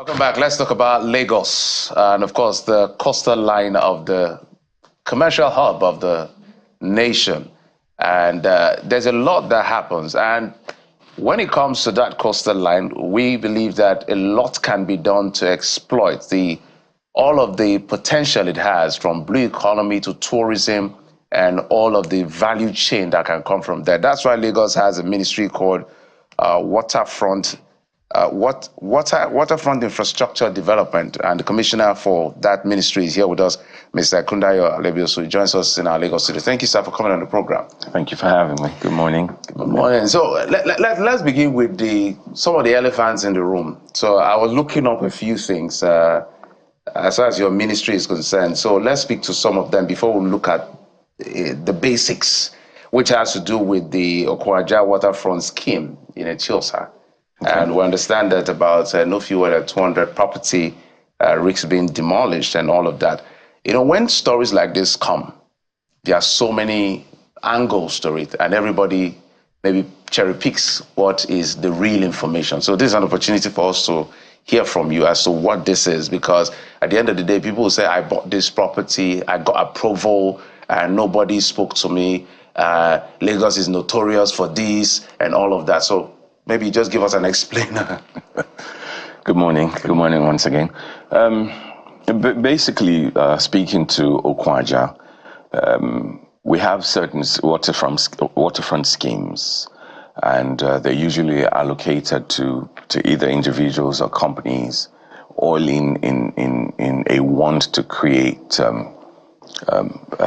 Welcome back. Let's talk about Lagos and, of course, the coastal line of the commercial hub of the nation. And there's a lot that happens. And when it comes to that coastal line, we believe that a lot can be done to exploit all of the potential it has, from blue economy to tourism and all of the value chain that can come from there. That's why Lagos has a ministry called Waterfront. Waterfront Infrastructure Development, and the commissioner for that ministry is here with us, Mr. Okun Ajah, who joins us in our Lagos studio. Thank you, sir, for coming on the program. Thank you for having me. Good morning. Good morning. So let's begin with some of the elephants in the room. So I was looking up a few things as far as your ministry is concerned. So let's speak to some of them before we look at the basics, which has to do with the Okun Ajah Waterfront scheme in Etiosa. Okay. And we understand that about no fewer than 200 property risks being demolished and all of that. You know, when stories like this come, there are so many angles to it, and everybody maybe cherry picks what is the real information. So this is an opportunity for us to hear from you as to what this is, because at the end of the day, people will say, I bought this property, I got approval, and nobody spoke to me. Lagos is notorious for this and all of that. So maybe just give us an explainer. Good morning. Good morning once again. Basically, speaking to Okun Ajah, we have certain waterfront schemes, and they're usually allocated to either individuals or companies, all in a want to create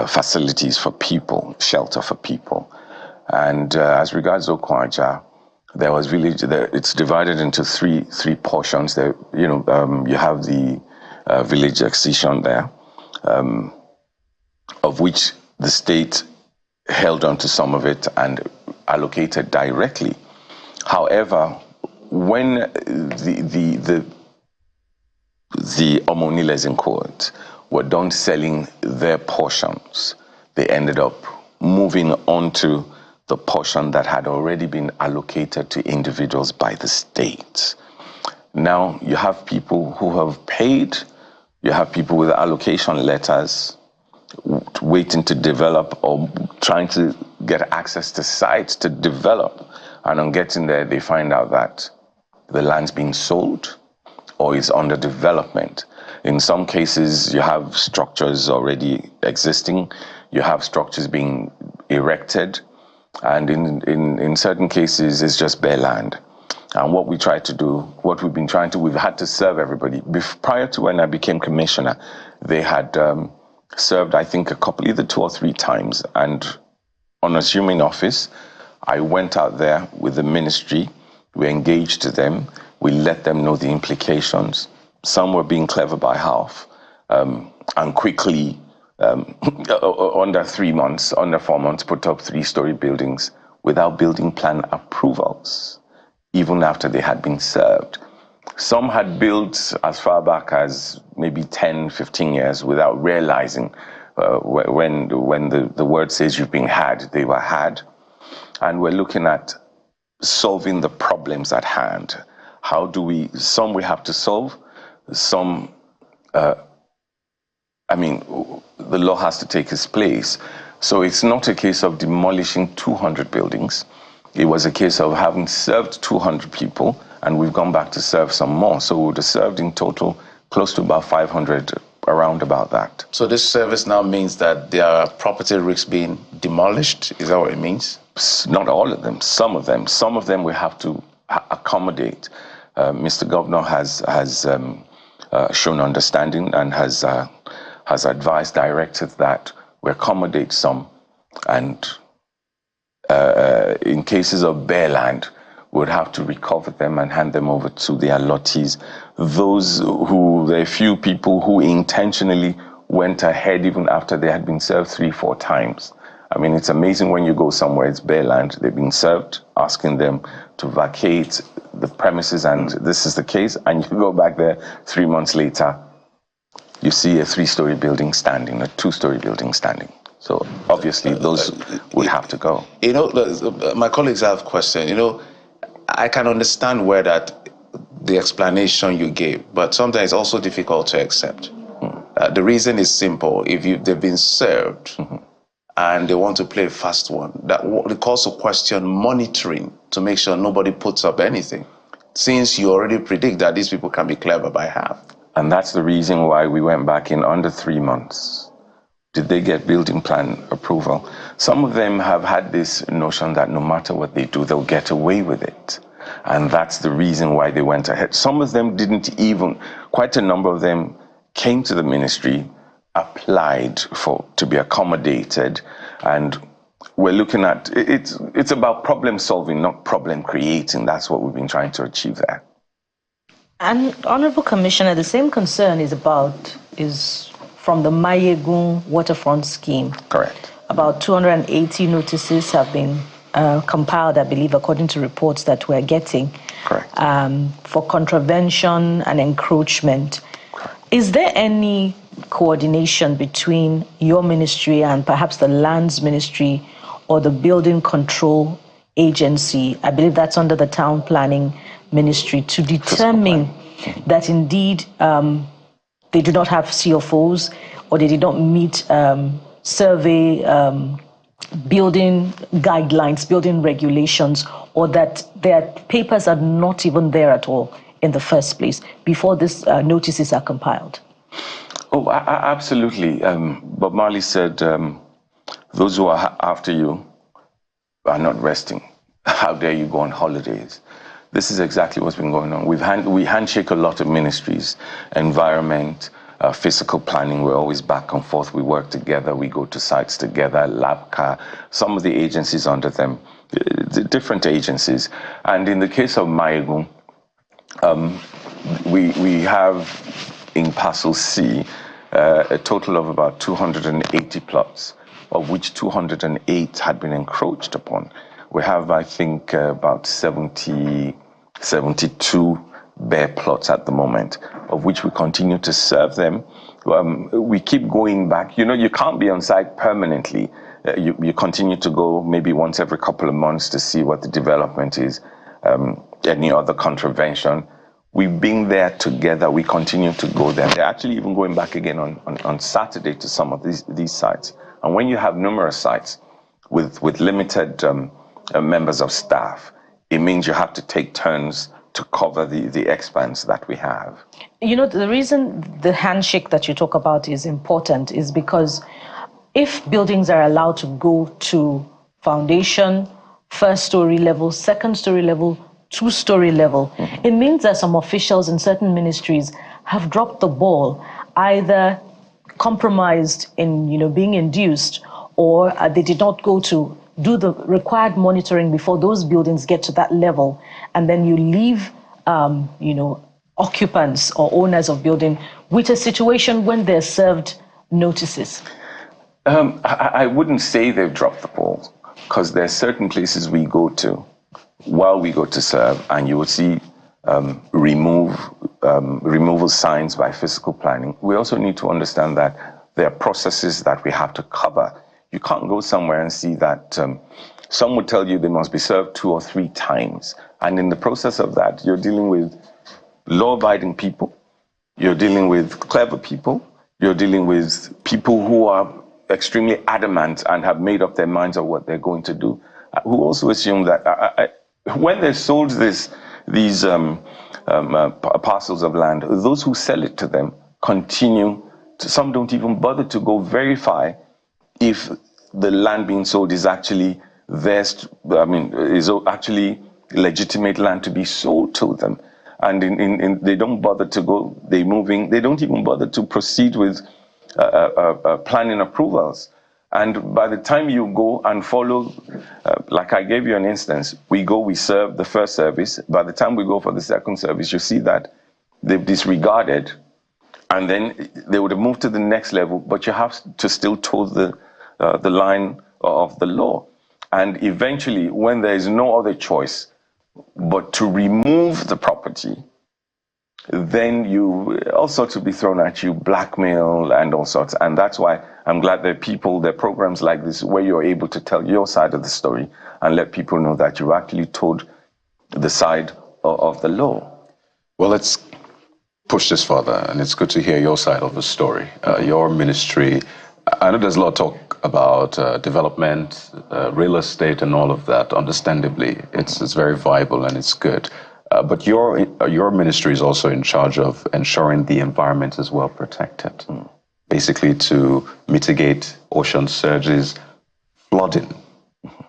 facilities for people, shelter for people. And as regards Okun Ajah, there was it's divided into three portions. There, you have the village accession there, of which the state held on to some of it and allocated directly. However, when the Omoniles in court were done selling their portions, they ended up moving on to the portion that had already been allocated to individuals by the state. Now, you have people who have paid, you have people with allocation letters waiting to develop or trying to get access to sites to develop. And on getting there, they find out that the land's being sold or is under development. In some cases, you have structures already existing, you have structures being erected, and in certain cases, it's just bare land. And what we try to do, we've had to serve everybody. Prior to when I became commissioner, they had served, I think, either 2 or 3 times. And on assuming office, I went out there with the ministry, we engaged them, we let them know the implications. Some were being clever by half, and quickly, under 4 months, put up 3-story buildings without building plan approvals, even after they had been served. Some had built as far back as maybe 10, 15 years without realizing when the word says you've been had, they were had. And we're looking at solving the problems at hand. Some we have to solve, some, the law has to take its place. So it's not a case of demolishing 200 buildings. It was a case of having served 200 people, and we've gone back to serve some more. So we would have served in total close to about 500, around about that. So this service now means that there are property risks being demolished? Is that what it means? Not all of them, some of them. Some of them we have to accommodate. Mr. Govt has shown understanding and has advised, directed that we accommodate some, and in cases of bare land, we would have to recover them and hand them over to the allottees. There are few people who intentionally went ahead even after they had been served 3, 4 times. I mean, it's amazing when you go somewhere, it's bare land, they've been served, asking them to vacate the premises, and this is the case, and you go back there 3 months later, you see a 3-story building standing, a 2-story building standing. So obviously those would have to go. My colleagues have a question. I can understand where that the explanation you gave, but sometimes it's also difficult to accept. The reason is simple. If they've been served and they want to play a fast one, that calls to question monitoring to make sure nobody puts up anything, since you already predict that these people can be clever by half. And that's the reason why we went back in under 3 months. Did they get building plan approval? Some of them have had this notion that no matter what they do, they'll get away with it. And that's the reason why they went ahead. Some of them didn't even, quite a number of them came to the ministry, applied to be accommodated, and we're looking at, it's about problem solving, not problem creating. That's what we've been trying to achieve there. And Honorable Commissioner, the same concern is from the Mayegun Waterfront scheme. Correct. About 280 notices have been compiled, I believe, according to reports that we're getting. Correct. For contravention and encroachment. Correct. Is there any coordination between your ministry and perhaps the lands ministry or the building control agency? I believe that's under the town planning ministry, to determine that indeed they do not have CFOs or they did not meet survey building guidelines, building regulations, or that their papers are not even there at all in the first place before these notices are compiled? Oh, absolutely. Bob Marley said, those who are after you are not resting. How dare you go on holidays? This is exactly what's been going on. We handshake a lot of ministries, environment, physical planning. We're always back and forth. We work together. We go to sites together, LabCA, some of the agencies under them, the different agencies. And in the case of Mayegun, we have in Parcel C a total of about 280 plots, of which 208 had been encroached upon. We have, I think, about 72 bare plots at the moment, of which we continue to serve them. We keep going back. You know, you can't be on site permanently. You continue to go maybe once every couple of months to see what the development is, any other contravention. We've been there together. We continue to go there. They're actually even going back again on Saturday to some of these sites. And when you have numerous sites with limited members of staff, it means you have to take turns to cover the expanse that we have. You know, the reason the handshake that you talk about is important is because if buildings are allowed to go to foundation, first story level, second story level, two-story level, it means that some officials in certain ministries have dropped the ball, either compromised in, being induced, or they did not go to do the required monitoring before those buildings get to that level, and then you leave, occupants or owners of building with a situation when they're served notices. I wouldn't say they've dropped the ball, because there are certain places we go to while we go to serve, and you will see removal signs by physical planning. We also need to understand that there are processes that we have to cover. You can't go somewhere and see that some would tell you they must be served 2 or 3 times. And in the process of that, you're dealing with law-abiding people, you're dealing with clever people, you're dealing with people who are extremely adamant and have made up their minds of what they're going to do, who also assume that when they sold these parcels of land, those who sell it to them continue to, some don't even bother to go verify if the land being sold is actually theirs, is actually legitimate land to be sold to them. And they don't bother to go, they don't even bother to proceed with planning approvals. And by the time you go and follow, like I gave you an instance, we serve the first service. By the time we go for the second service, you see that they've disregarded, and then they would have moved to the next level, but you have to still toe the line of the law. And eventually, when there is no other choice but to remove the property, then all sorts will be thrown at you, blackmail and all sorts. And that's why I'm glad there are programs like this where you're able to tell your side of the story and let people know that you've actually told the side of the law. Well, let's push this further, and it's good to hear your side of the story. Your ministry, I know there's a lot of talk about development, real estate, and all of that. Understandably, it's very viable and it's good. But your ministry is also in charge of ensuring the environment is well protected, basically to mitigate ocean surges, flooding.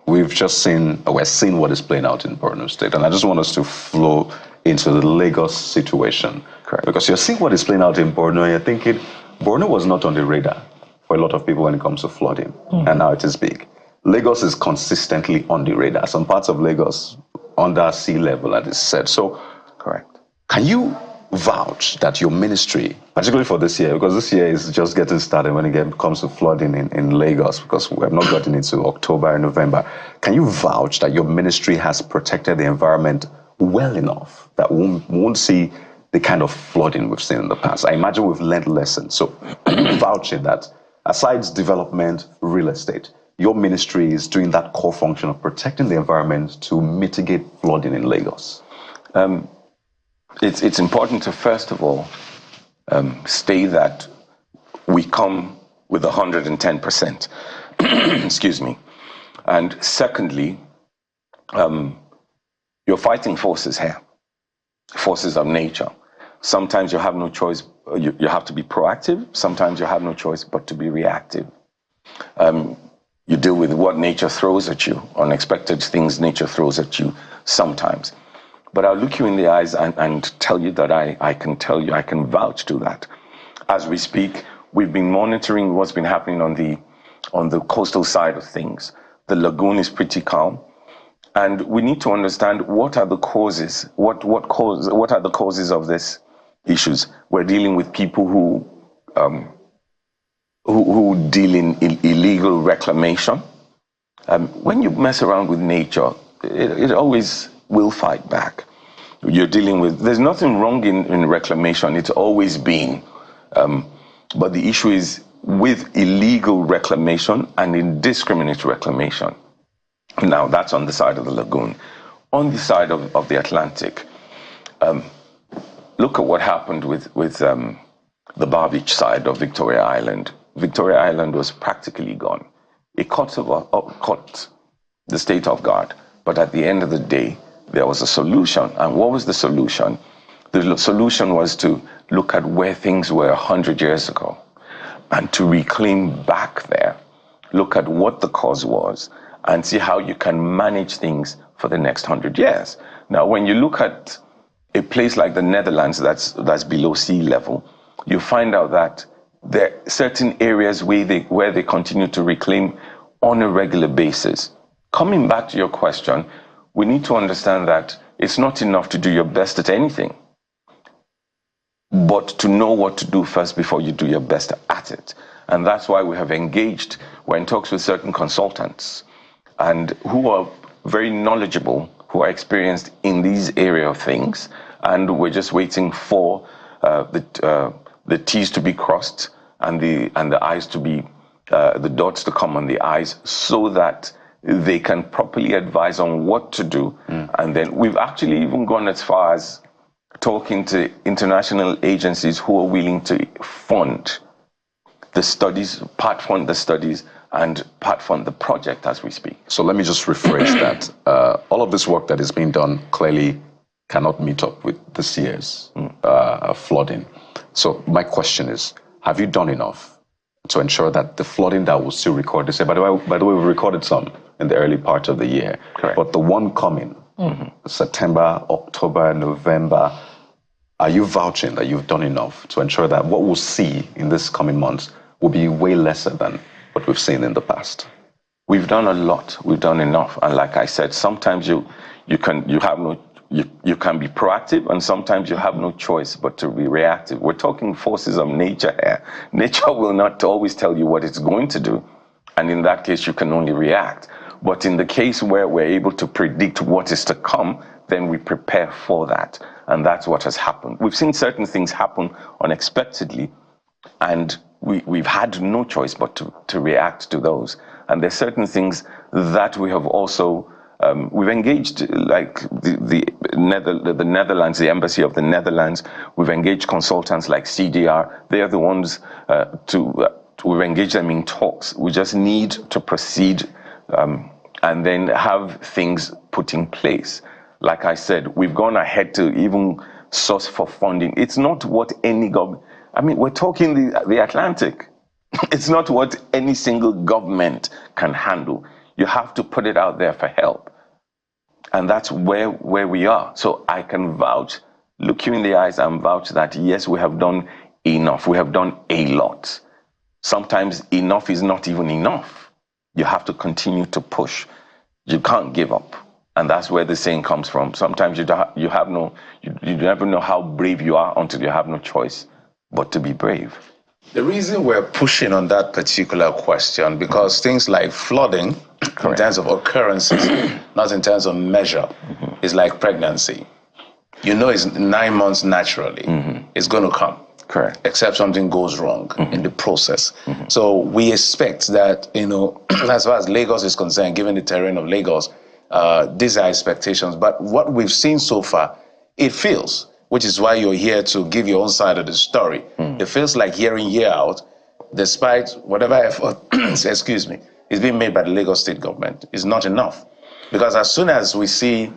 We've just seen, we're seeing what is playing out in Borno State, and I just want us to flow into the Lagos situation. Correct. Because you're seeing what is playing out in Borno, and you're thinking, Borno was not on the radar for a lot of people when it comes to flooding, and now it is big. Lagos is consistently on the radar. Some parts of Lagos under sea level, as it's said. So, Correct. can you vouch that your ministry, particularly for this year, because this year is just getting started when it comes to flooding in Lagos, because we have not gotten into October and November, can you vouch that your ministry has protected the environment well enough that we won't see the kind of flooding we've seen in the past? I imagine we've learned lessons. So can you vouch that aside development, real estate, your ministry is doing that core function of protecting the environment to mitigate flooding in Lagos? It's important to, first of all, state that we come with 110%. Excuse me. And secondly, you're fighting forces here, forces of nature. Sometimes you have no choice. You have to be proactive. Sometimes you have no choice but to be reactive. You deal with what nature throws at you, unexpected things nature throws at you sometimes. But I'll look you in the eyes and tell you that I can vouch to that. As we speak, we've been monitoring what's been happening on the coastal side of things. The lagoon is pretty calm. And we need to understand what are the causes, what are the causes of these issues. We're dealing with people who deal in illegal reclamation. When you mess around with nature, it always will fight back. You're dealing with, there's nothing wrong in reclamation, it's always been. But the issue is with illegal reclamation and indiscriminate reclamation. Now, that's on the side of the lagoon. On the side of the Atlantic, look at what happened with the Bar Beach side of Victoria Island. Victoria Island was practically gone. It caught the state off guard. But at the end of the day, there was a solution. And what was the solution? The solution was to look at where things were 100 years ago and to reclaim back there. Look at what the cause was and see how you can manage things for the next 100 years. Now, when you look at a place like the Netherlands that's below sea level, you find out that there are certain areas where they continue to reclaim on a regular basis. Coming back to your question, we need to understand that it's not enough to do your best at anything, but to know what to do first before you do your best at it. And that's why we have engaged, we're in talks with certain consultants and who are very knowledgeable, who are experienced in these area of things. And we're just waiting for the T's to be crossed and the I's to be, the dots to come on the I's, so that they can properly advise on what to do. And then we've actually even gone as far as talking to international agencies who are willing to fund the studies, part fund the studies, and part fund the project as we speak. So let me just rephrase that. All of this work that is being done clearly cannot meet up with this year's flooding. So my question is, have you done enough to ensure that the flooding that will still record this year, by the way, we've recorded some in the early part of the year, correct, but the one coming, September, October, November, are you vouching that you've done enough to ensure that what we'll see in this coming months will be way lesser than what we've seen in the past? We've done a lot. We've done enough. And like I said, sometimes you can be proactive, and sometimes you have no choice but to be reactive. We're talking forces of nature here. Nature will not always tell you what it's going to do. And in that case, you can only react. But in the case where we're able to predict what is to come, then we prepare for that. And that's what has happened. We've seen certain things happen unexpectedly, and we've had no choice but to react to those. And there's certain things that we have also We've engaged like the Netherlands, the embassy of the Netherlands. We've engaged consultants like CDR. They are the ones we've engaged them in talks. We just need to proceed and then have things put in place. Like I said, we've gone ahead to even source for funding. It's not what any government, I mean, we're talking the Atlantic. It's not what any single government can handle. You have to put it out there for help. And that's where we are. So I can vouch, look you in the eyes and vouch that, yes, we have done enough. We have done a lot. Sometimes enough is not even enough. You have to continue to push. You can't give up. And that's where the saying comes from. Sometimes you never know how brave you are until you have no choice but to be brave. The reason we're pushing on that particular question, because things like flooding, correct, in terms of occurrences, not in terms of measure, is like pregnancy. You know it's 9 months naturally. It's going to come. Correct. Except something goes wrong in the process. So we expect that, as far as Lagos is concerned, given the terrain of Lagos, these are expectations. But what we've seen so far, it feels, which is why you're here to give your own side of the story. It feels like year in, year out, despite whatever effort, excuse me, is being made by the Lagos state government, is not enough. Because as soon as we see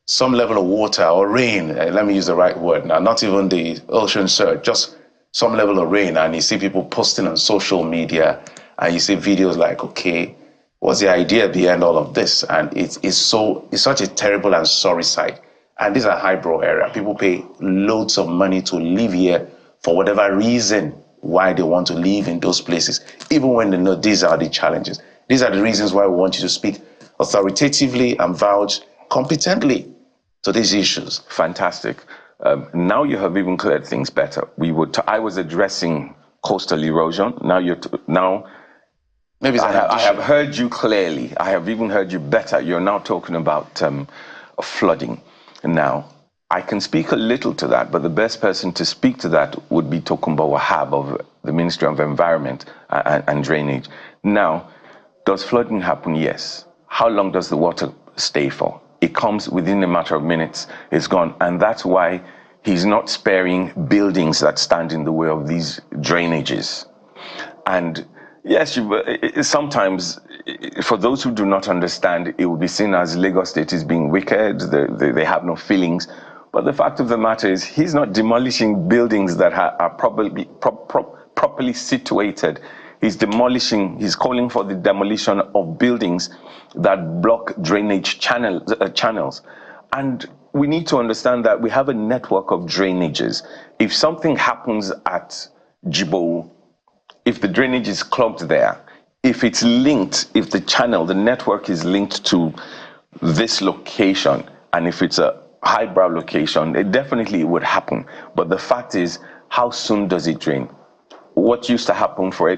some level of water or rain, let me use the right word now, not even the ocean surge, just some level of rain, and you see people posting on social media, and you see videos like, okay, what's the idea behind all of this? And it's such a terrible and sorry sight. And these are highbrow area. People pay loads of money to live here for whatever reason why they want to live in those places, even when they know these are the challenges. These are the reasons why we want you to speak authoritatively and vouch competently to these issues. Fantastic. Now you have even cleared things better. I was addressing coastal erosion. Now maybe I have heard you clearly. I have even heard you better. You're now talking about flooding. Now, I can speak a little to that, but the best person to speak to that would be Tokunbo Wahab of the Ministry of Environment and Drainage. Now, does flooding happen? Yes. How long does the water stay for? It comes within a matter of minutes, it's gone. And that's why he's not sparing buildings that stand in the way of these drainages. And yes, sometimes, for those who do not understand, it will be seen as Lagos State is being wicked, they have no feelings. But the fact of the matter is, he's not demolishing buildings that are properly situated. He's calling for the demolition of buildings that block drainage channels. And we need to understand that we have a network of drainages. If something happens at Jibo, if the drainage is clogged there, if it's linked, if the network is linked to this location, and if it's a highbrow location, it definitely would happen. But the fact is, how soon does it drain? What used to happen for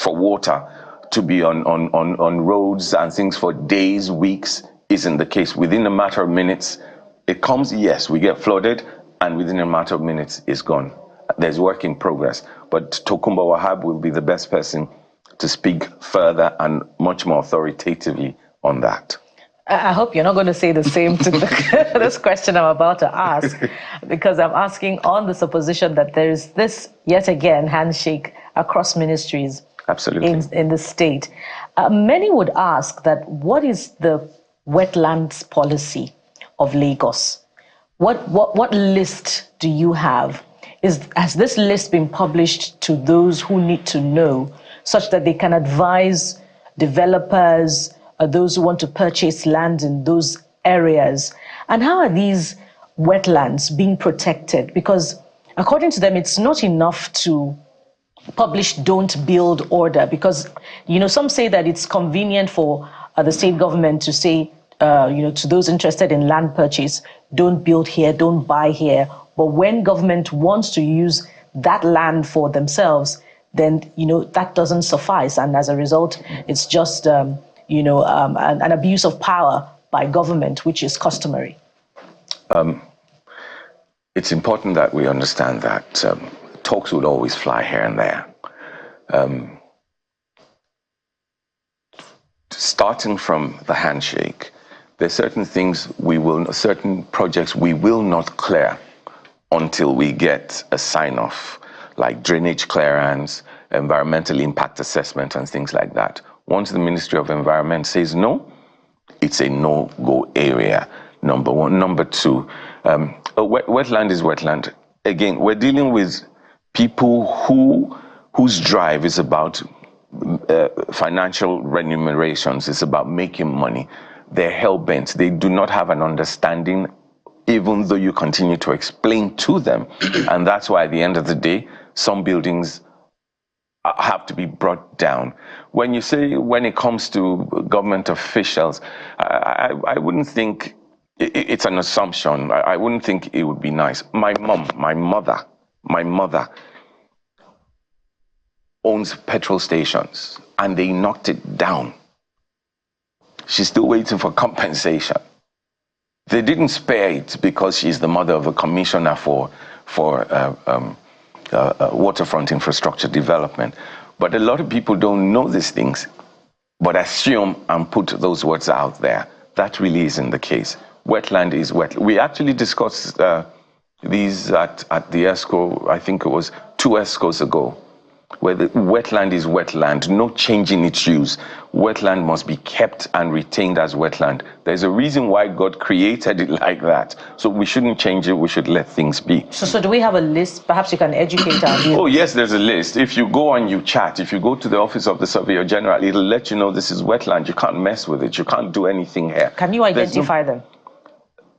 water to be on roads and things for days, weeks, isn't the case. Within a matter of minutes, it comes, yes, we get flooded, and within a matter of minutes, it's gone. There's work in progress. But Tokunbo Wahab will be the best person to speak further and much more authoritatively on that. I hope you're not going to say the same to this question I'm about to ask, because I'm asking on the supposition that there's this, yet again, handshake across ministries. Absolutely. In the state. Many would ask that what is the wetlands policy of Lagos? What list do you have? Has this list been published to those who need to know, such that they can advise developers, those who want to purchase land in those areas? And how are these wetlands being protected? Because according to them, it's not enough to publish don't build order, because, some say that it's convenient for the state government to say, to those interested in land purchase, don't build here, don't buy here. But when government wants to use that land for themselves, then, that doesn't suffice. And as a result, it's just, an abuse of power by government, which is customary. It's important that we understand that talks would always fly here and there. starting from the handshake, there's certain things certain projects we will not clear until we get a sign-off, like drainage clearance, environmental impact assessment, and things like that. Once the Ministry of Environment says no, it's a no-go area, number one. Number two, wetland is wetland. Again, we're dealing with people whose drive is about financial remunerations. It's about making money. They're hell-bent. They do not have an understanding, even though you continue to explain to them. And that's why at the end of the day, some buildings have to be brought down. When you say, when it comes to government officials, I wouldn't think, it's an assumption. I wouldn't think it would be nice. My mother owns petrol stations, and they knocked it down. She's still waiting for compensation. They didn't spare it because she's the mother of a commissioner for waterfront infrastructure development. But a lot of people don't know these things, but assume and put those words out there. That really isn't the case. Wetland is wetland. We actually discussed these at the ESCO, I think it was 2 ESCOs ago, where the wetland is wetland, no change in its use. Wetland must be kept and retained as wetland. There's a reason why God created it like that. So we shouldn't change it, we should let things be. So do we have a list? Perhaps you can educate our viewers. Oh yes, there's a list. If you go and you chat, if you go to the office of the Surveyor General, it'll let you know this is wetland. You can't mess with it. You can't do anything here. Can you identify them?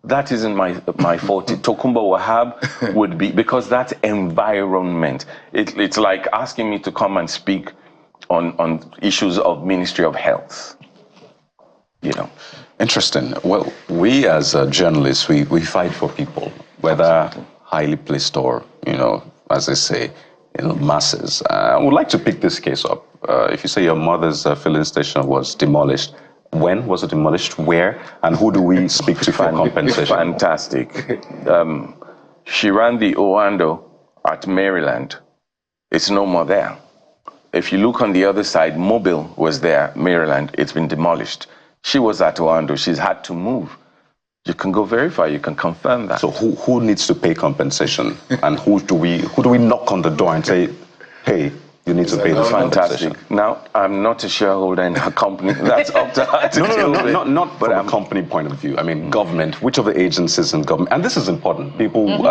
That isn't my forte. Tokumba Wahab would be, because that's environment. It's like asking me to come and speak on issues of Ministry of Health. You know. Interesting. Well, we as journalists, we fight for people, whether highly placed or, as they say, masses. I would like to pick this case up. If you say your mother's filling station was demolished, when was it demolished? Where? And who do we speak to for compensation? Fantastic. She ran the Oando at Maryland. It's no more there. If you look on the other side, Mobile was there, Maryland. It's been demolished. She was at Oando. She's had to move. You can go verify. You can confirm that. So who needs to pay compensation? And who do we knock on the door and say, hey, you need to pay the fantastic. Now, I'm not a shareholder in her company. That's up to her to deal with. Not from a company point of view. I mean, government, which of the agencies in government, and this is important. People,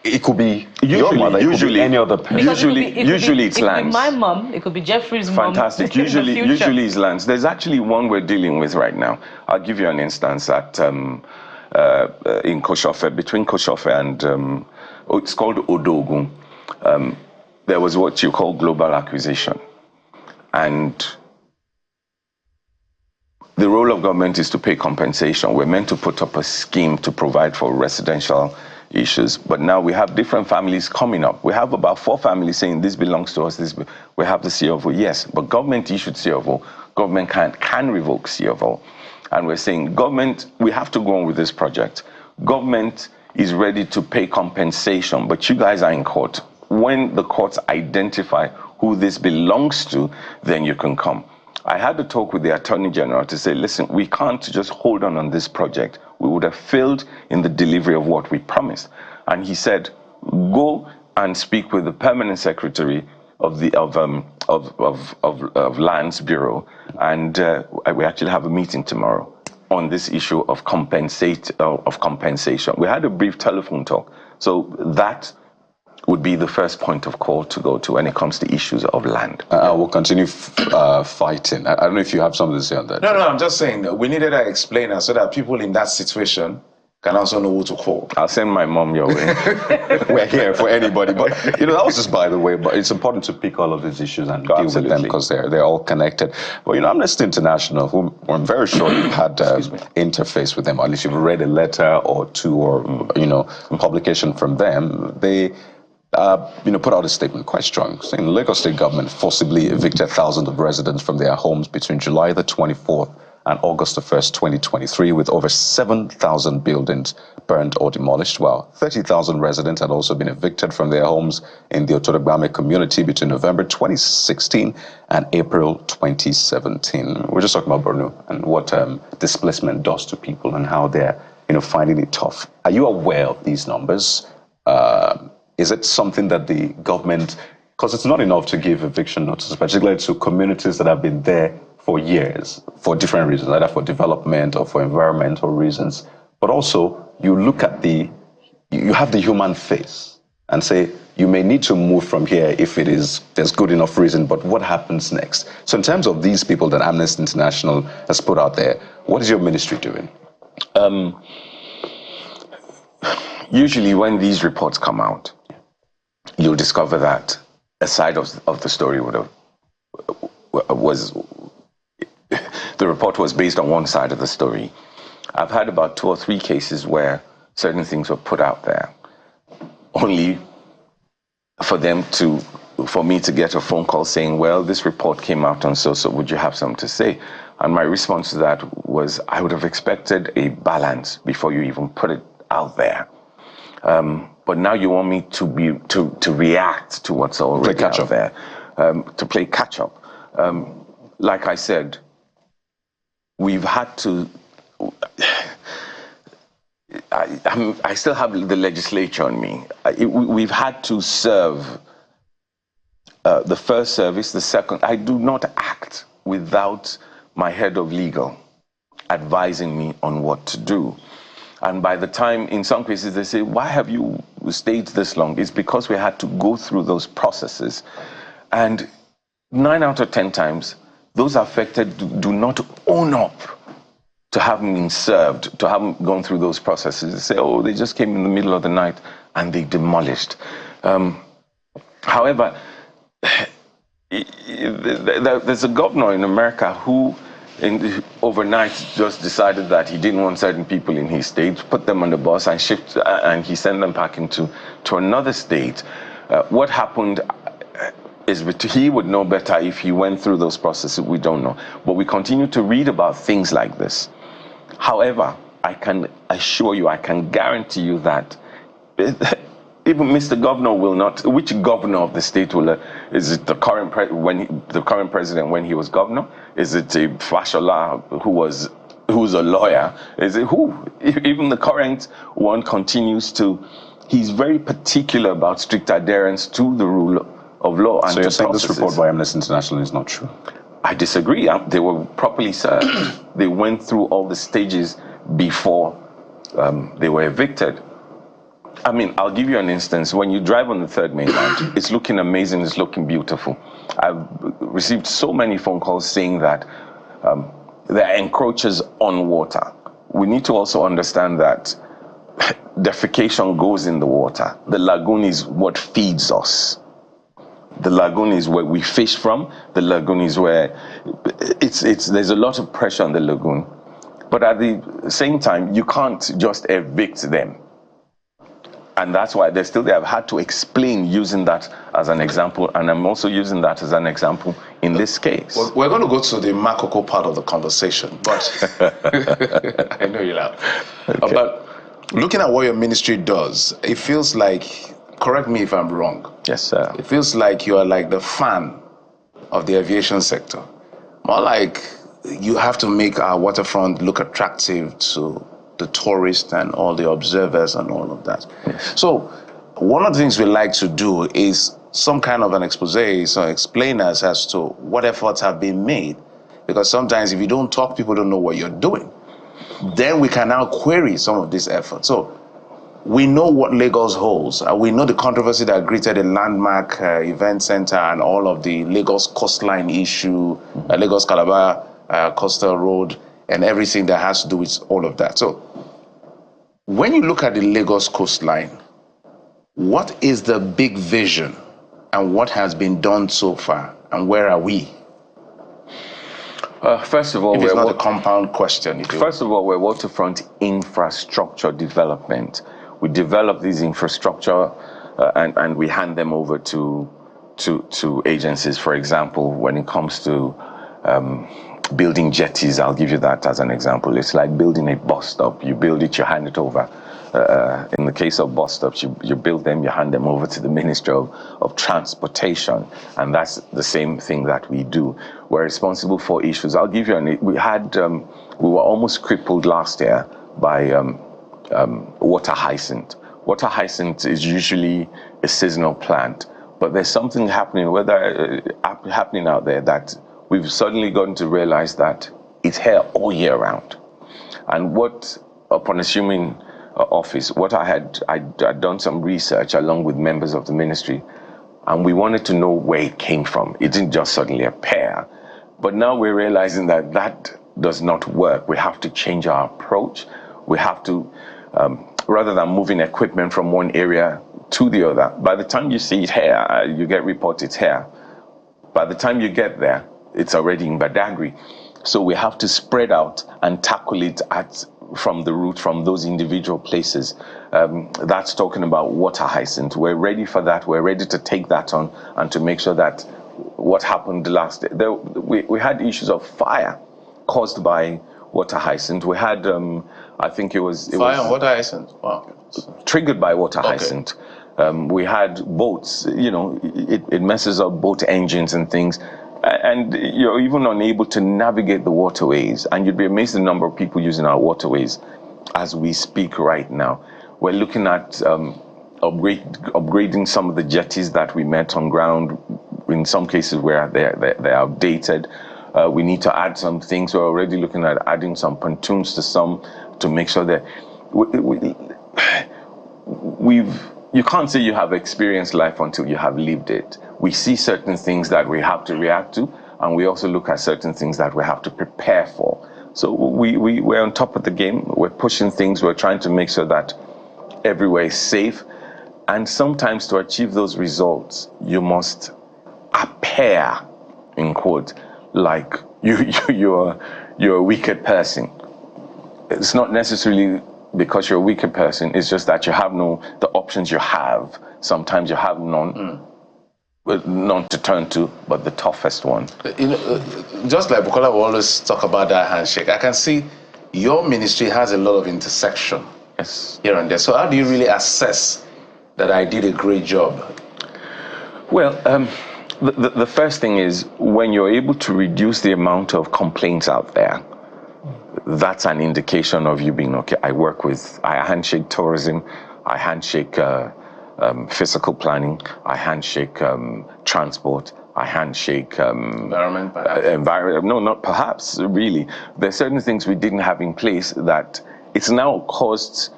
it could be your mother, it could be any other person. Usually it's lands. It could be my mom, it could be Jeffrey's mom. Fantastic. Usually it's lands. There's actually one we're dealing with right now. I'll give you an instance at in Koshofe, between Koshofe and it's called Odogun. There was what you call global acquisition. And the role of government is to pay compensation. We're meant to put up a scheme to provide for residential issues. But now we have different families coming up. We have about 4 families saying this belongs to us. We have the C of O, yes. But government issued C of O. Government can revoke C of O. And we're saying, government, we have to go on with this project. Government is ready to pay compensation, but you guys are in court. When the courts identify who this belongs to, then you can come. I had to talk with the Attorney General to say, listen, we can't just hold on this project. We would have failed in the delivery of what we promised. And he said, go and speak with the Permanent Secretary of the Lands Bureau, and we actually have a meeting tomorrow on this issue of compensation. We had a brief telephone talk, so that would be the first point of call to go to when it comes to issues of land. I will continue fighting. I don't know if you have something to say on that. No, I'm just saying that we needed an explainer so that people in that situation can also know who to call. I'll send my mom your way. We're here for anybody. But, that was just by the way, but it's important to pick all of these issues and deal with them because they're all connected. But, Amnesty International, who I'm very sure you've had interface with them, or at least you've read a letter or two or, publication from them, they put out a statement quite strong, saying the Lagos State government forcibly evicted thousands of residents from their homes between July the 24th and August the 1st, 2023, with over 7,000 buildings burned or demolished, while 30,000 residents had also been evicted from their homes in the Otodogbame community between November 2016 and April 2017. We're just talking about Borno and what displacement does to people and how they're finding it tough. Are you aware of these numbers? Is it something that the government, because it's not enough to give eviction notices, particularly to communities that have been there for years, for different reasons, either for development or for environmental reasons, but also you look at you have the human face and say, you may need to move from here if there's good enough reason, but what happens next? So in terms of these people that Amnesty International has put out there, what is your ministry doing? Usually when these reports come out, you'll discover that a side of the story the report was based on one side of the story. I've had about 2 or 3 cases where certain things were put out there, only for me to get a phone call saying, well, this report came out on so would you have something to say? And my response to that was, I would have expected a balance before you even put it out there. But now you want me to react to what's already out there, to play catch up. Like I said, we've had to. I still have the legislature on me. We've had to serve the first service, the second. I do not act without my head of legal advising me on what to do. And by the time, in some cases, they say, why have you stayed this long? It's because we had to go through those processes. And 9 out of 10 times, those affected do not own up to having been served, to having gone through those processes. They say, oh, they just came in the middle of the night and they demolished. However, there's a governor in America who overnight just decided that he didn't want certain people in his state, put them on the bus and he sent them back to another state. What happened is he would know better if he went through those processes. We don't know. But we continue to read about things like this. However, I can assure you, I can guarantee you that even Mr. Governor will not. Which governor of the state will? Is it the current president when he was governor? Is it a Fashola who's a lawyer? Is it who? Even the current one continues to. He's very particular about strict adherence to the rule of law. And so you're saying this report by Amnesty International is not true? I disagree. They were properly served. They went through all the stages before they were evicted. I mean, I'll give you an instance. When you drive on the third mainland, it's looking amazing, it's looking beautiful. I've received so many phone calls saying that there are encroachers on water. We need to also understand that defecation goes in the water. The lagoon is what feeds us. The lagoon is where we fish from. The lagoon is where there's a lot of pressure on the lagoon. But at the same time, you can't just evict them. And that's why they have had to explain using that as an example. And I'm also using that as an example in this case. Well, we're going to go to the Makoko part of the conversation, but I know you laugh. Okay. But looking at what your ministry does, it feels like, correct me if I'm wrong. Yes, sir. It feels like you are like the fan of the aviation sector. More like you have to make our waterfront look attractive to the tourists and all the observers and all of that. Yes. So one of the things we like to do is some kind of an expose, so explain us as to what efforts have been made. Because sometimes if you don't talk, people don't know what you're doing. Then we can now query some of these efforts. So we know what Lagos holds. We know the controversy that greeted a landmark event center and all of the Lagos coastline issue, Lagos Calabar coastal road, and everything that has to do with all of that. So when you look at the Lagos coastline, what is the big vision and what has been done so far and where are we? First of all, if it's not a compound question. First of all, we're waterfront infrastructure development. We develop these infrastructure and we hand them over to agencies. For example, when it comes to building jetties. I'll give you that as an example. It's like building a bus stop. You build it, you hand it over. In the case of bus stops, you build them, you hand them over to the Ministry of Transportation, and that's the same thing that we do. We're responsible for issues. I'll give you we were almost crippled last year by water hyacinth. Water hyacinth is usually a seasonal plant, but there's something happening happening out there that we've suddenly gotten to realize that it's here all year round. And upon assuming office, I'd done some research along with members of the ministry, and we wanted to know where it came from. It didn't just suddenly appear. But now we're realizing that that does not work. We have to change our approach. We have to, rather than moving equipment from one area to the other, by the time you see it here, you get reports it's here. By the time you get there, it's already in Badagry. So we have to spread out and tackle it from the root, from those individual places. That's talking about water hyacinth. We're ready for that. We're ready to take that on and to make sure that what happened last day, we had issues of fire caused by water hyacinth. We had, I think it was fire and water hyacinth. Wow. Triggered by water hyacinth. We had boats. It messes up boat engines and things. And you're even unable to navigate the waterways. And you'd be amazed at the number of people using our waterways as we speak right now. We're looking at upgrading some of the jetties that we met on ground, in some cases where they're outdated. We need to add some things. We're already looking at adding some pontoons to some to make sure that you can't say you have experienced life until you have lived it. We see certain things that we have to react to, and we also look at certain things that we have to prepare for. So we're on top of the game. We're pushing things. We're trying to make sure that everywhere is safe. And sometimes to achieve those results, you must appear, in quote, like you're a wicked person. It's not necessarily because you're a wicked person. It's just that you have the options you have. Sometimes you have none to turn to, but the toughest one. Just like Bukola will always talk about that handshake, I can see your ministry has a lot of intersection. Yes. Here and there. So how do you really assess that I did a great job? Well, the first thing is when you're able to reduce the amount of complaints out there, that's an indication of you being okay. I handshake tourism, I handshake physical planning, I handshake transport, I handshake environment. Environment. No, not perhaps, really. There's certain things we didn't have in place that it's now caused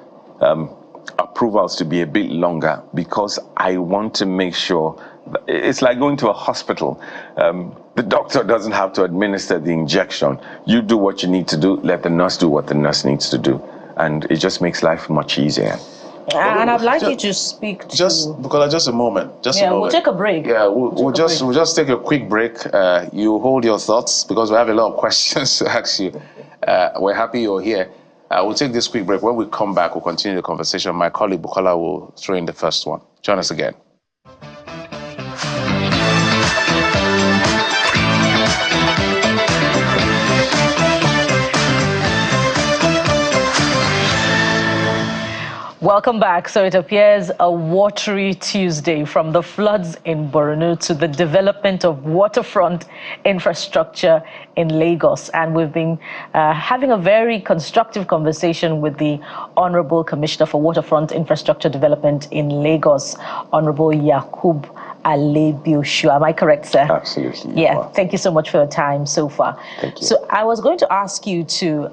approvals to be a bit longer, because I want to make sure that it's like going to a hospital. The doctor doesn't have to administer the injection. You do what you need to do, let the nurse do what the nurse needs to do. And it just makes life much easier. And I'd like you to speak to... Because just a moment. A moment. We'll take a break. Yeah, we'll just take a quick break. You hold your thoughts, because we have a lot of questions to ask you. We're happy you're here. We'll take this quick break. When we come back, we'll continue the conversation. My colleague Bukola will throw in the first one. Join us again. Welcome back. So it appears a watery Tuesday, from the floods in Borno to the development of waterfront infrastructure in Lagos. And we've been having a very constructive conversation with the Honorable Commissioner for Waterfront Infrastructure Development in Lagos, Honorable Yakub Alebioshu. Am I correct, sir? Absolutely. Yeah. Thank you so much for your time so far. Thank you. So I was going to ask you to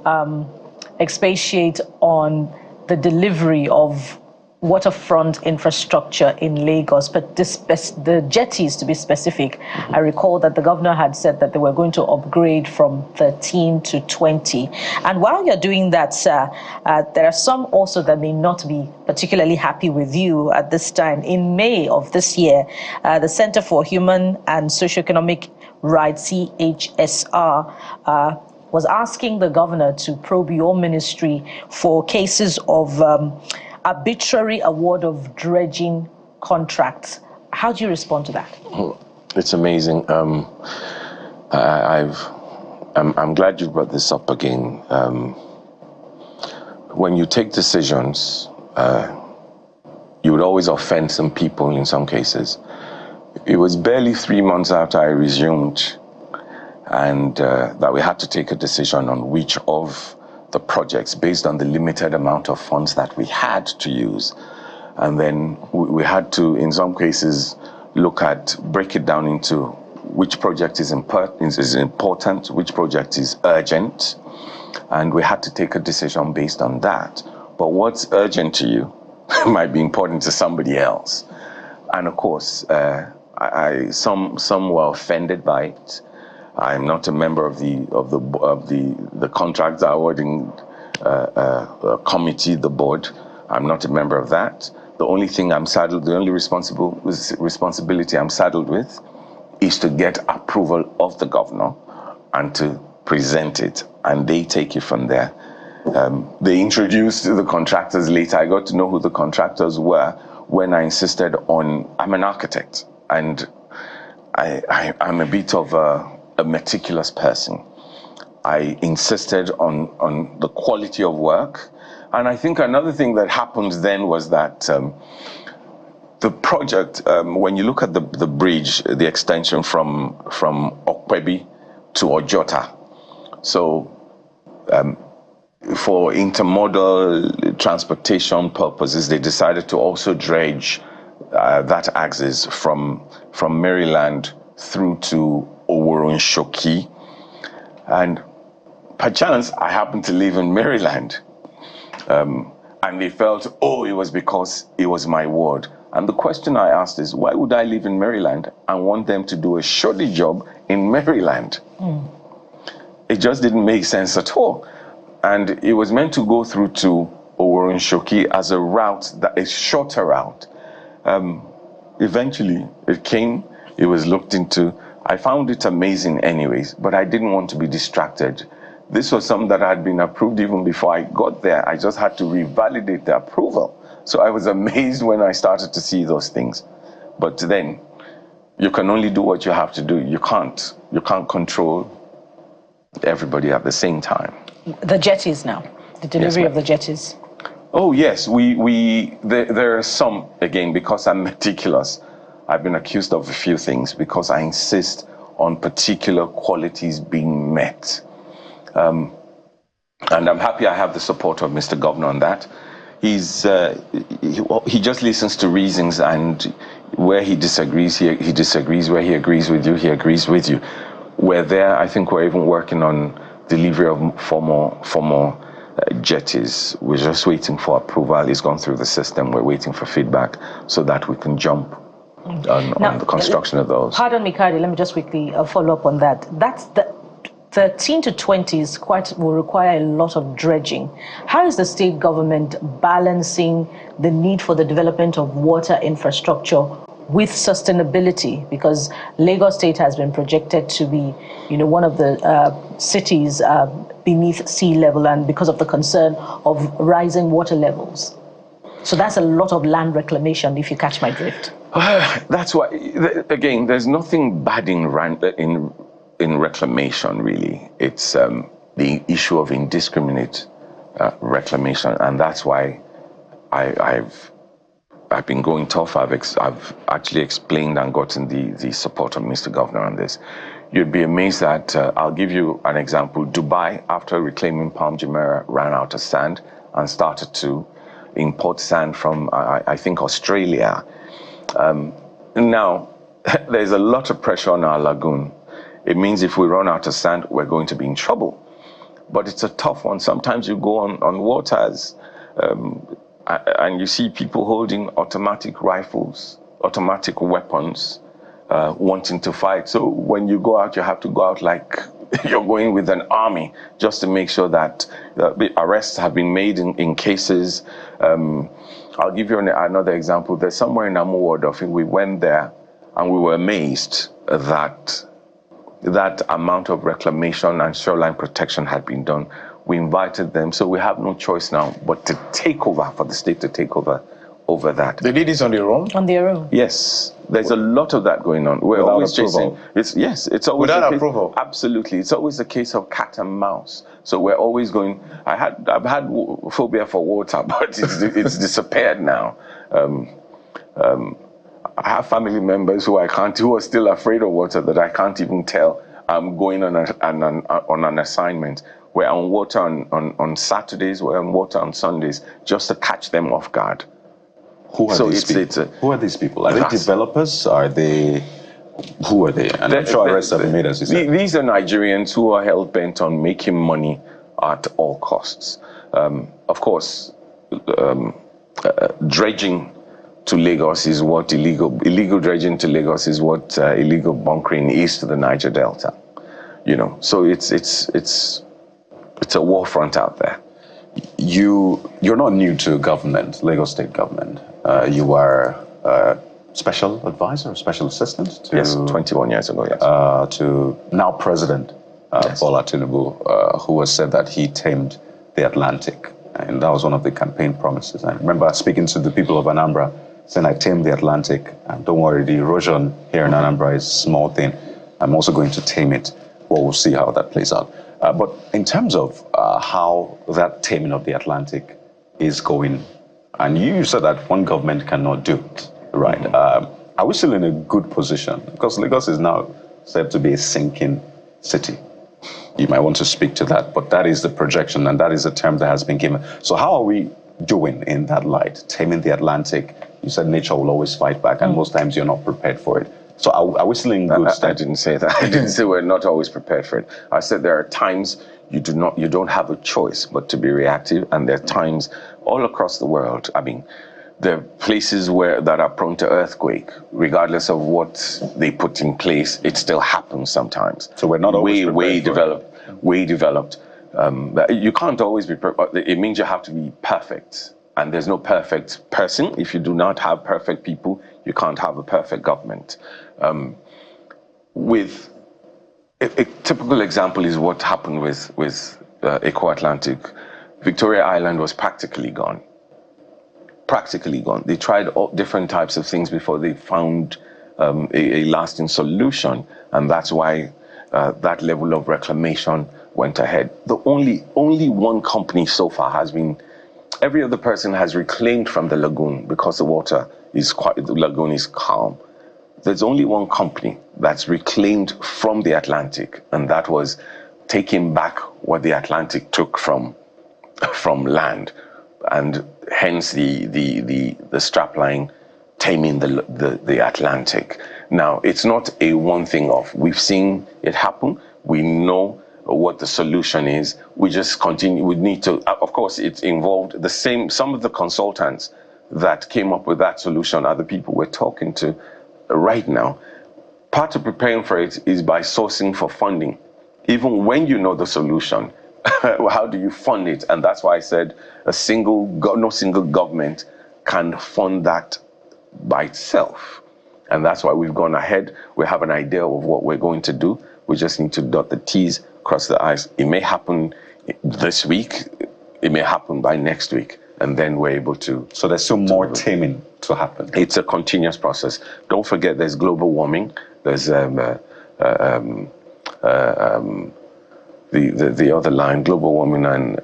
expatiate on the delivery of waterfront infrastructure in Lagos, but the jetties to be specific. I recall that the governor had said that they were going to upgrade from 13 to 20. And while you're doing that, sir, there are some also that may not be particularly happy with you at this time. In May of this year, the Center for Human and Socioeconomic Rights, CHSR, was asking the governor to probe your ministry for cases of arbitrary award of dredging contracts. How do you respond to that? It's amazing. I I'm glad you brought this up again. When you take decisions, you would always offend some people in some cases. It was barely 3 months after I resumed and that we had to take a decision on which of the projects, based on the limited amount of funds that we had to use. And then we had to, in some cases, break it down into which project is important, which project is urgent, and we had to take a decision based on that. But what's urgent to you might be important to somebody else. And of course, some were offended by it. I'm not a member of the contracts awarding committee, the board. I'm not a member of that. The only thing the only responsibility I'm saddled with is to get approval of the governor and to present it, and they take it from there. They introduced the contractors later. I got to know who the contractors were when I insisted on, I'm an architect, and I'm a bit of a meticulous person. I insisted on the quality of work. And I think another thing that happened then was that the project, when you look at the bridge, the extension from Okpebi to Ojota, so for intermodal transportation purposes, they decided to also dredge that axis from Maryland through to Oworonshoki. And perchance, I happen to live in Maryland. And they felt, it was because it was my ward. And the question I asked is, why would I live in Maryland and want them to do a shoddy job in Maryland? It just didn't make sense at all. And it was meant to go through to Oworonshoki as a route, a shorter route. Eventually, it came, it was looked into. I found it amazing anyways, but I didn't want to be distracted. This was something that had been approved even before I got there. I just had to revalidate the approval. So I was amazed when I started to see those things. But then, you can only do what you have to do. You can't control everybody at the same time. The jetties now, the delivery of the jetties. Oh yes, there are some, again, because I'm meticulous, I've been accused of a few things because I insist on particular qualities being met. And I'm happy I have the support of Mr. Governor on that. He just listens to reasons, and where he disagrees, he disagrees. Where he agrees with you, he agrees with you. We're there. I think we're even working on delivery of four more jetties. We're just waiting for approval. It's gone through the system. We're waiting for feedback so that we can jump on the construction of those. Pardon me, Kari, let me just quickly follow up on that. That's the 13 to 20 will require a lot of dredging. How is the state government balancing the need for the development of water infrastructure with sustainability? Because Lagos State has been projected to be, one of the cities beneath sea level, and because of the concern of rising water levels. So that's a lot of land reclamation, if you catch my drift. That's why, again, there's nothing bad in reclamation, really. It's the issue of indiscriminate reclamation, and that's why I've been going tough. I've actually explained and gotten the support of Mr. Governor on this. You'd be amazed that, I'll give you an example. Dubai, after reclaiming Palm Jumeirah, ran out of sand and started to import sand from, I think, Australia. Now, there's a lot of pressure on our lagoon. It means if we run out of sand, we're going to be in trouble. But it's a tough one. Sometimes you go on waters, and you see people holding automatic rifles, automatic weapons, wanting to fight. So when you go out, you have to go out like you're going with an army, just to make sure that the arrests have been made in cases. I'll give you another example. There's somewhere in Amu Ward, I think we went there and we were amazed that that amount of reclamation and shoreline protection had been done. We invited them, so we have no choice now but to take over, for the state to take over over that. They did this on their own? On their own. Yes, there's a lot of that going on. We're Without always approval. chasing. It's always Without a case, approval. Absolutely, it's always a case of cat and mouse. So we're always going. I've had phobia for water, but it's disappeared now. I have family members who are still afraid of water that I can't even tell I'm going on an assignment. We're on water on Saturdays. We're on water on Sundays, just to catch them off guard. Who are these people? Who are these people? Are they developers? Who are they? And I'm sure arrests have been made, as you said. These are Nigerians who are hell-bent on making money at all costs. Of course, dredging to Lagos is what illegal dredging to Lagos is what illegal bunkering is to the Niger Delta. So it's a war front out there. You're not new to government, Lagos State government. You are a special advisor, special assistant to... Yes, 21 years ago, yes. To now President Bola Tinubu, who has said that he tamed the Atlantic. And that was one of the campaign promises. I remember speaking to the people of Anambra, saying, I tamed the Atlantic. And don't worry, the erosion here in Anambra is a small thing. I'm also going to tame it. Well, we'll see how that plays out. But in terms of how that taming of the Atlantic is going, and you said that one government cannot do it, right? Are we still in a good position? Because Lagos is now said to be a sinking city. You might want to speak to that, but that is the projection, and that is the term that has been given. So how are we doing in that light? Taming the Atlantic, you said nature will always fight back, and most times you're not prepared for it. So are we still in good stead? I didn't say that. I didn't say we're not always prepared for it. I said there are times you don't have a choice but to be reactive, and there are times all across the world. I mean, there are places that are prone to earthquake. Regardless of what they put in place, it still happens sometimes. So we're not always way developed. You can't always be perfect. It means you have to be perfect. And there's no perfect person. If you do not have perfect people, you can't have a perfect government. With a typical example is what happened with Eco Atlantic. Victoria Island was practically gone. They tried all different types of things before they found a lasting solution, and that's why that level of reclamation went ahead. The only one company so far has been. Every other person has reclaimed from the lagoon because the lagoon is calm. There's only one company that's reclaimed from the Atlantic, and that was taking back what the Atlantic took from land, and hence the strapline taming the Atlantic. Now, it's not a one thing off. We've seen it happen. We know what the solution is. We just continue. We need to, of course, it involved some of the consultants that came up with that solution are the people we're talking to right now. Part of preparing for it is by sourcing for funding. Even when you know the solution, how do you fund it? And that's why I said no single government can fund that by itself. And that's why we've gone ahead. We have an idea of what we're going to do. We just need to dot the T's, cross the I's. It may happen this week. It may happen by next week. And then we're able to... So there's still more taming to happen. It's a continuous process. Don't forget there's global warming. There's the other line, global warming and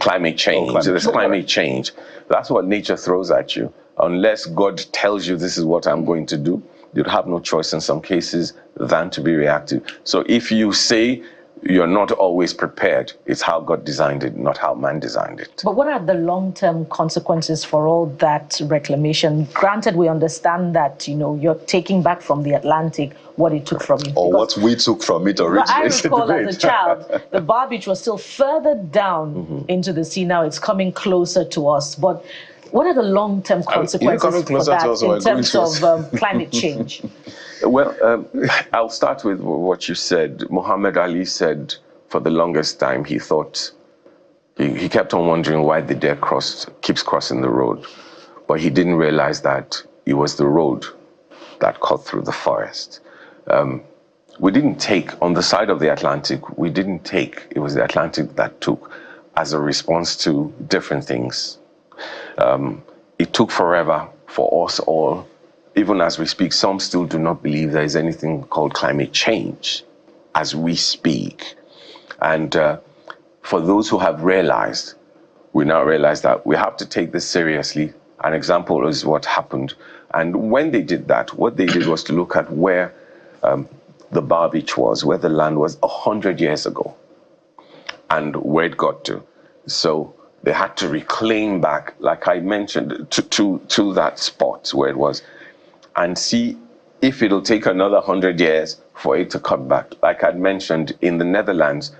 climate change. There's climate change. That's what nature throws at you. Unless God tells you this is what I'm going to do, you'd have no choice in some cases than to be reactive. So if you say you're not always prepared, it's how God designed it, not how man designed it. But what are the long-term consequences for all that reclamation? Granted, we understand that, you're taking back from the Atlantic what it took from it. Or what we took from it originally. I recall as a child, the Bar Beach was still further down into the sea. Now it's coming closer to us. But what are the long-term consequences for that in terms of climate change? Well, I'll start with what you said. Muhammad Ali said for the longest time he thought, he kept on wondering why the deer keeps crossing the road. But he didn't realize that it was the road that cut through the forest. We didn't take, on the side of the Atlantic, it was the Atlantic that took as a response to different things. it took forever for us all. Even as we speak, some still do not believe there is anything called climate change as we speak. And for those who have realized, we now realize that we have to take this seriously. An example is what happened. And when they did that, what they did was to look at where the bar beach was, where the land was 100 years ago, and where it got to. So they had to reclaim back, like I mentioned, to that spot where it was, and see if it'll take another 100 years for it to come back. Like I'd mentioned, in the Netherlands,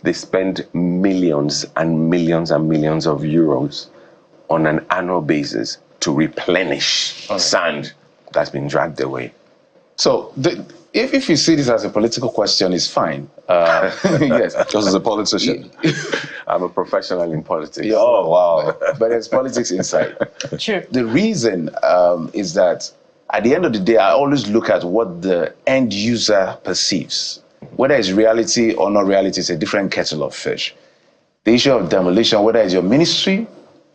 they spend millions and millions and millions of euros on an annual basis to replenish sand that's been dragged away. So if you see this as a political question, it's fine. Yes, Just as a politician. I'm a professional in politics. Oh, wow. But there's politics inside. Sure. The reason is that at the end of the day, I always look at what the end user perceives. Whether it's reality or not reality, it's a different kettle of fish. The issue of demolition, whether it's your ministry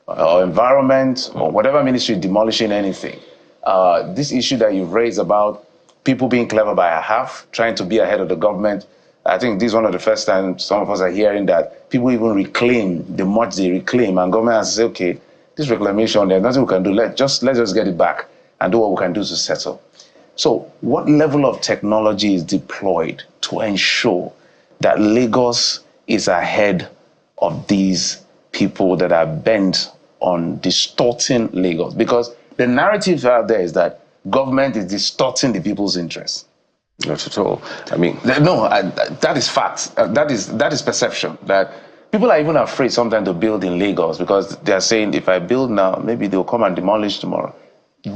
or environment or whatever ministry demolishing anything, this issue that you've raised about people being clever by a half, trying to be ahead of the government, I think this is one of the first times some of us are hearing that people even reclaim the much they reclaim, and government has to say, okay, this reclamation, there's nothing we can do. Let's just get it back and do what we can do to settle. So what level of technology is deployed to ensure that Lagos is ahead of these people that are bent on distorting Lagos? Because the narrative out there is that government is distorting the people's interests. Not at all. I mean, no, that is fact. That is perception. That people are even afraid sometimes to build in Lagos because they are saying, if I build now, maybe they'll come and demolish tomorrow.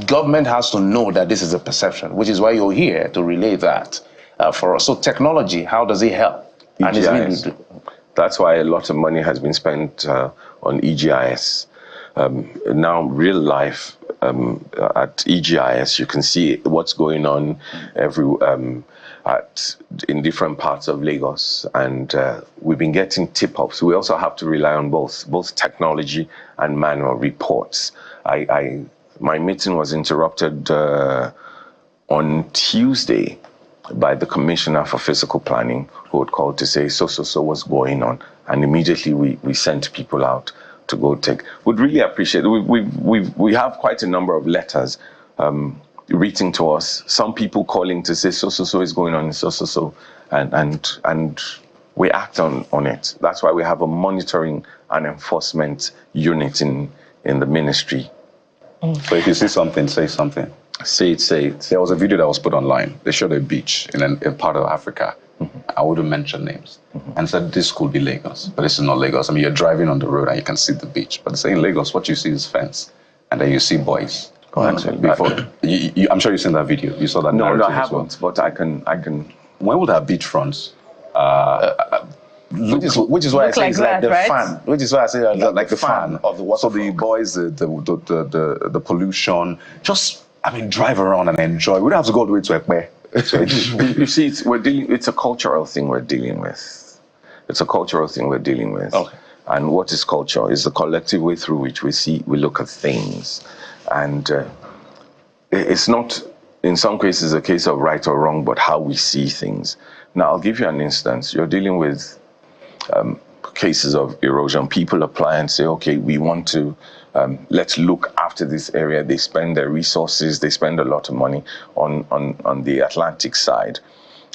Government has to know that this is a perception, which is why you're here to relay that for us. So technology, how does it help? EGIS. That's why a lot of money has been spent on EGIS. Now, real life at EGIS, you can see what's going on in different parts of Lagos, and we've been getting tip-offs. We also have to rely on both technology and manual reports. My meeting was interrupted on Tuesday by the Commissioner for Physical Planning, who had called to say, so what's going on? And immediately we sent people out to go take. Would really appreciate it. We have quite a number of letters reaching to us. Some people calling to say, so is going on, so, and we act on it. That's why we have a monitoring and enforcement unit in the ministry. So if you see something, say something. Say it. There was a video that was put online. They showed a beach in a part of Africa. I wouldn't mention names. And said this could be Lagos, but this is not Lagos. I mean, you're driving on the road and you can see the beach. But saying Lagos, what you see is fence. And then you see boys. Before, I'm sure you've seen that video. You saw that narrative. No, I haven't, but I can. When would have beachfronts? Which is why I say it's like the fan. Which is why I say like the fan of the water. So the boys, the pollution, just drive around and enjoy. We don't have to go all the way to Ekpe. So you see, it's a cultural thing we're dealing with. It's a cultural thing we're dealing with. Okay. And what is culture? Is the collective way through which we look at things. And it's not, in some cases, a case of right or wrong, but how we see things. Now, I'll give you an instance. You're dealing with cases of erosion. People apply and say, okay, we want to, let's look after this area. They spend their resources, they spend a lot of money on the Atlantic side,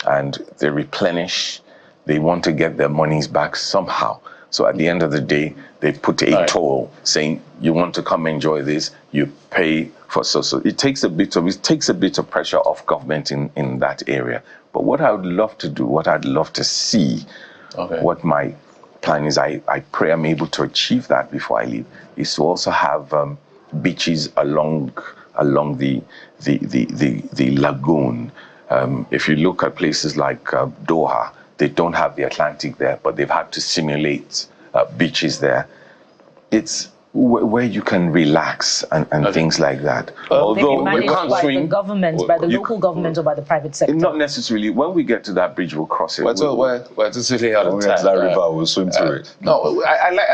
and they replenish. They want to get their monies back somehow. So at the end of the day, they put a toll saying, you want to come enjoy this, you pay for so. It takes a bit of pressure off government in that area. But what I would love to do, what I'd love to see, what my plan is, I pray I'm able to achieve that before I leave, is to also have beaches along the lagoon. If you look at places like Doha, they don't have the Atlantic there, but they've had to simulate beaches there. It's where you can relax and things like that. Although maybe managed by the government, by the local government, or by the private sector. Not necessarily. When we get to that bridge, we'll cross it. We're just really out of time. That river, we'll swim through it. No,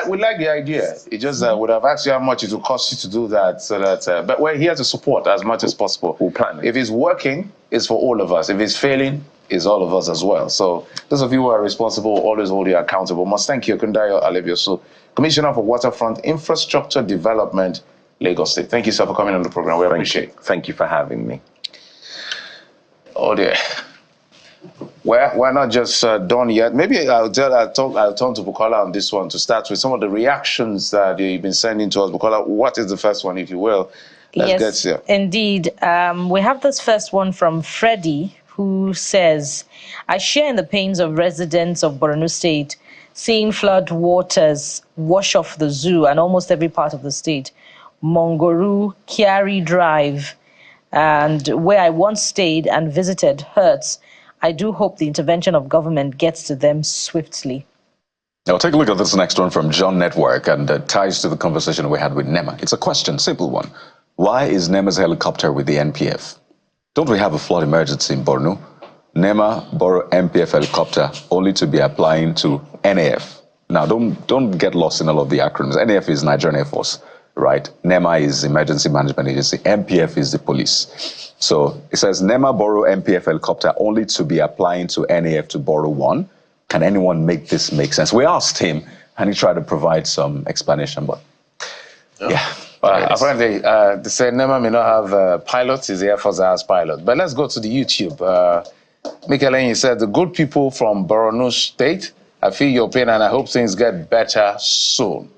we like the idea. It just would have asked you how much it would cost you to do that, so that. But we're here to support as much as possible. We'll plan it. If it's working, it's for all of us. If it's failing, it's all of us as well. So those of you who are responsible always hold you accountable. Must thank you, Kundayo Alebiosu, Commissioner for Waterfront Infrastructure Development, Lagos State. Thank you, sir, for coming on the program. We appreciate it. Thank you for having me. Oh dear. We're not just done yet. Maybe I'll turn to Bukola on this one to start with some of the reactions that you've been sending to us. Bukola, what is the first one, if you will? Yes, indeed. We have this first one from Freddie, who says, I share in the pains of residents of Borno State seeing flood waters wash off the zoo and almost every part of the state. Mongoru, Kiari Drive, and where I once stayed and visited hurts. I do hope the intervention of government gets to them swiftly. Now, take a look at this next one from John Network, and ties to the conversation we had with Nema. It's a question, simple one. Why is Nema's helicopter with the NPF? Don't we have a flood emergency in Borno? Nema borrow NPF helicopter only to be applying to NAF. Now, don't get lost in all of the acronyms. NAF is Nigerian Air Force, right? NEMA is Emergency Management Agency. NPF is the police. So it says NEMA borrow NPF helicopter only to be applying to NAF to borrow one. Can anyone make this make sense? We asked him, and he tried to provide some explanation, but yeah. Apparently, they say NEMA may not have pilots. It's the Air Force that has pilots. But let's go to the YouTube. Mikeleni said, the good people from Borno State, I feel your pain and I hope things get better soon.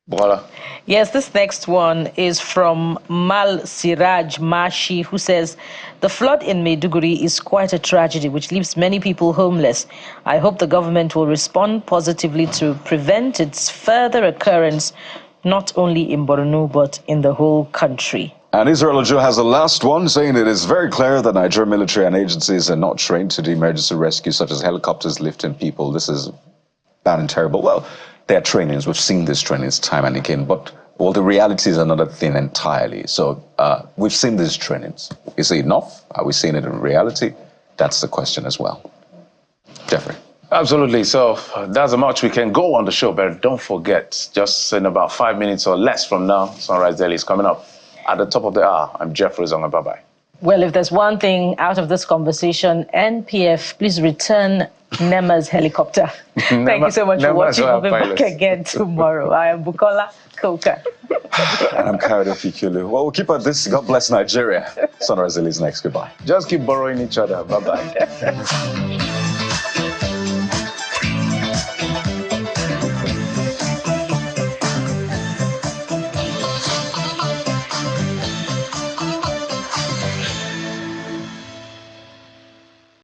Bola. Yes, this next one is from Mal Siraj Mashi, who says, the flood in Maiduguri is quite a tragedy, which leaves many people homeless. I hope the government will respond positively to prevent its further occurrence, not only in Borno, but in the whole country. And Israel Ojo has the last one, saying it is very clear that Nigerian military and agencies are not trained to do emergency rescue, such as helicopters lifting people. This is bad and terrible. Well, their trainings, we've seen these trainings time and again, but well, the reality is another thing entirely. So we've seen these trainings. Is it enough? Are we seeing it in reality? That's the question as well. Jeffrey. Absolutely. So that's how much we can go on the show, but don't forget, just in about 5 minutes or less from now, Sunrise Daily is coming up. At the top of the hour, I'm Jeffrey Zonga. Bye-bye. Well, if there's one thing out of this conversation, NPF, please return Nema's helicopter. Thank you so much for watching. We'll be back again tomorrow. I am Bukola Koka. And I'm Kayode Fikulu. Well, we'll keep at this. God bless Nigeria. Sunrise Daily is next. Goodbye. Just keep borrowing each other. Bye-bye.